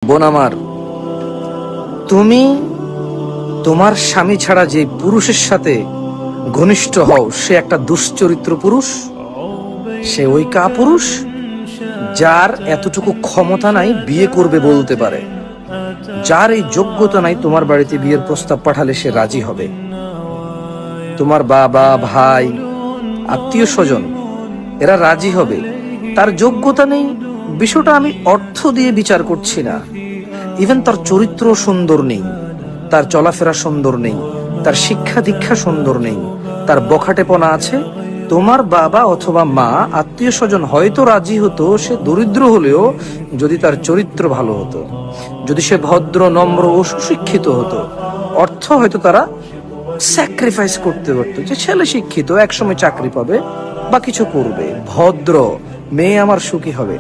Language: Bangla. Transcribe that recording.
বোন আমার, তুমি তোমার স্বামী ছাড়া যে পুরুষের সাথে ঘনিষ্ঠ হও সে একটা দুশ্চরিত্র পুরুষ, সে ওই কাপুরুষ যার এতটুকু ক্ষমতা নাই বিয়ে করবে বলতে পারে, যার এই যোগ্যতা নাই তোমার বাড়িতে বিয়ের প্রস্তাব পাঠালে সে রাজি হবে। তোমার বাবা, ভাই, আত্মীয় স্বজন এরা রাজি হবে, তার যোগ্যতা নেই। বিষয়টা আমি অর্থ দিয়ে বিচার করছি না, ইভেন তার চরিত্র সুন্দর নেই, তার চলাফেরা সুন্দর নেই, তার শিক্ষা দীক্ষা সুন্দর নেই, তার বখাটেপনা আছে। তোমার বাবা অথবা মা, আত্মীয় স্বজন হয়তো রাজি হতো সে দরিদ্র হলেও যদি তার চরিত্র ভালো হতো, যদি সে ভদ্র, নম্র ও সুশিক্ষিত হতো। অর্থ হয়তো তারা স্যাক্রিফাইস করতে পারতো, যে ছেলে শিক্ষিত, একসময় চাকরি পাবে বা কিছু করবে, ভদ্র, মেয়ে আমার সুখী হবে।